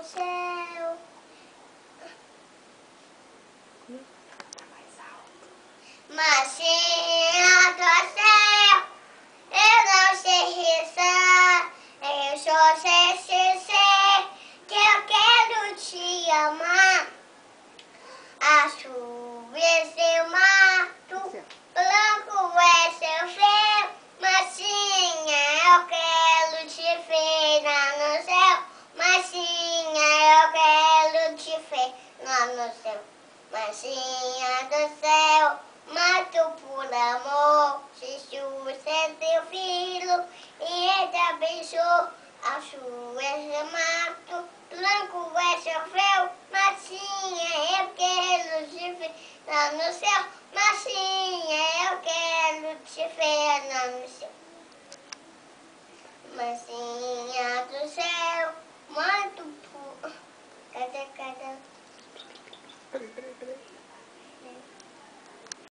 céu. Tá mais alto. Massinha do céu, eu não sei rezar, eu só sei que eu quero te amar. A chuva é seu mato, branco é seu véu, Massinha, eu quero te ver lá no céu, Massinha, eu quero te ver lá no céu. Massinha do céu, mato por amor, Jesus é teu filho e ele te abençoou. A chuva é seu mato, branco é seu véu, Massinha, eu quero te ver lá no céu, Massinha, eu quero te ver lá no céu. Massinha do céu, mato por... Cadê?